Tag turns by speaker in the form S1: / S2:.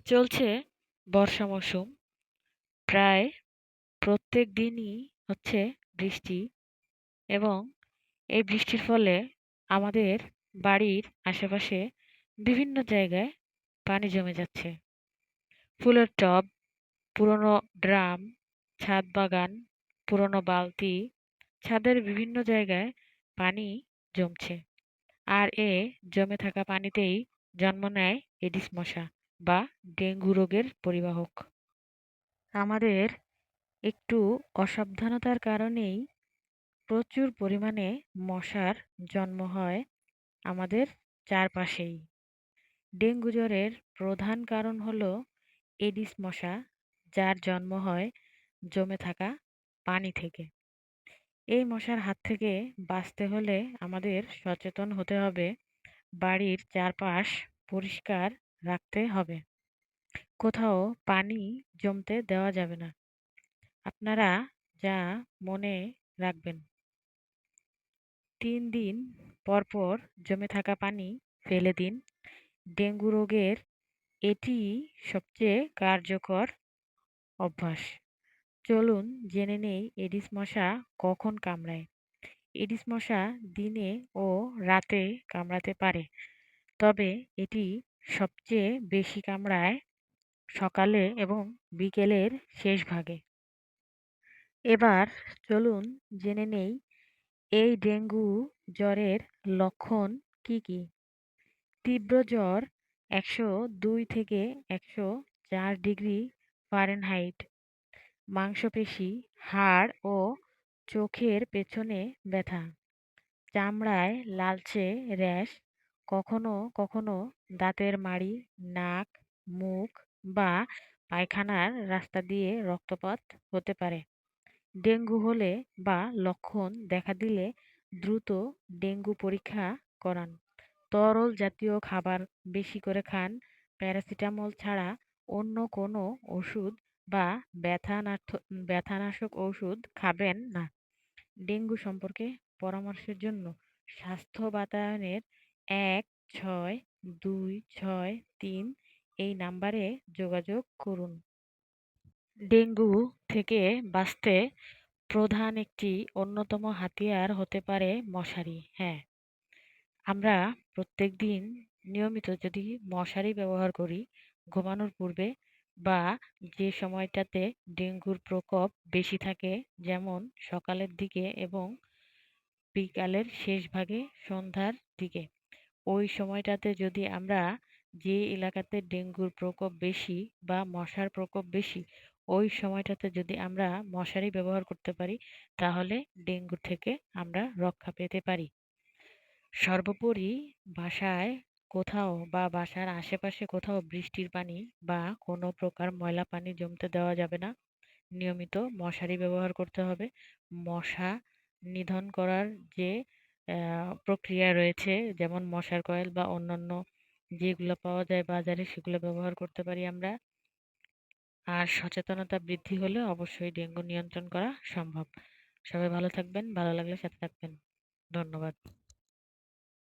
S1: চলছে বর্ষা মৌসুম। প্রায় প্রত্যেক দিনই হচ্ছে বৃষ্টি এবং এই বৃষ্টির ফলে আমাদের বাড়ির আশেপাশে বিভিন্ন জায়গায় পানি জমে যাচ্ছে। ফুলের টব, পুরনো ড্রাম, ছাদ বাগান, পুরনো বালতি, ছাদের বিভিন্ন জায়গায় পানি জমছে। আর জমে থাকা পানিতেই জন্ম নেয় এডিস মশা বা ডেঙ্গু রোগের পরিবাহক। আমাদের একটু অসাবধানতার কারণেই প্রচুর পরিমাণে মশার জন্ম হয় আমাদের চারপাশেই। ডেঙ্গু জ্বরের প্রধান কারণ হলো এডিস মশা, যার জন্ম হয় জমে থাকা পানি থেকে। এই মশার হাত থেকে বাঁচতে হলে আমাদের সচেতন হতে হবে, বাড়ির চারপাশ পরিষ্কার রাখতে হবে, কোথাও পানি জমতে দেওয়া যাবে না। আপনারা যা মনে রাখবেন, ৩ দিন পর পর জমে থাকা পানি ফেলে দিন। ডেঙ্গু রোগের এটিই সবচেয়ে কার্যকর অভ্যাস। চলুন জেনে নেই এডিস মশা কখন কামড়ায়। এডিস মশা দিনে ও রাতে কামড়াতে পারে, তবে এটি সবচেয়ে বেশি কামড়ায় সকালে এবং বিকেলের শেষ ভাগে। এবার চলুন জেনে নেই এই ডেঙ্গু জ্বরের লক্ষণ কি কি। তীব্র জ্বর ১০২ থেকে ১০৪ ডিগ্রি ফারেনহাইট, মাংসপেশি, হাড় ও চোখের পেছনে ব্যথা, চামড়ায় লালচে র্যাশ, কখনো কখনো দাঁতের মাড়ি, নাক, মুখ বা পায়খানার রাস্তা দিয়ে রক্তপাত হতে পারে। ডেঙ্গু হলে বা লক্ষণ দেখা দিলে দ্রুত ডেঙ্গু পরীক্ষা করান। তরল জাতীয় খাবার বেশি করে খান। প্যারাসিটামল ছাড়া অন্য কোনো ওষুধ বা ব্যথানাশক ওষুধ খাবেন না। ডেঙ্গু সম্পর্কে পরামর্শের জন্য স্বাস্থ্য বাতায়নের ১৬২৬৩ এই নাম্বারে যোগাযোগ করুন। ডেঙ্গু থেকে বাঁচতে প্রধান একটি অন্যতম হাতিয়ার হতে পারে মশারি। হ্যাঁ, আমরা প্রত্যেকদিন নিয়মিত যদি মশারি ব্যবহার করি ঘুমানোর পূর্বে বা যে সময়টাতে ডেঙ্গুর প্রকোপ বেশি থাকে, যেমন সকালের দিকে এবং বিকালের শেষ ভাগে সন্ধ্যার দিকে, ওই সময়টাতে যদি আমরা যে এলাকাতে ডেঙ্গুর প্রকোপ বেশি বা মশার প্রকোপ বেশি, ওই সময়টাতে যদি আমরা মশারি ব্যবহার করতে পারি তাহলে ডেঙ্গু থেকে আমরা রক্ষা পেতে পারি। সর্বোপরি বাসায় কোথাও বা বাসার আশেপাশে কোথাও বৃষ্টির পানি বা কোনো প্রকার ময়লা পানি জমতে দেওয়া যাবে না। নিয়মিত মশারি ব্যবহার করতে হবে। মশা নিধন করার যে প্রক্রিয়া রয়েছে, যেমন মশার কয়েল বা অন্যান্য যেগুলো পাওয়া যায় বাজারে সেগুলো ব্যবহার করতে পারি আমরা। আর সচেতনতা বৃদ্ধি হলে অবশ্যই ডেঙ্গু নিয়ন্ত্রণ করা সম্ভব। সবাই ভালো থাকবেন, ভালো লাগলে সাথে থাকবেন। ধন্যবাদ।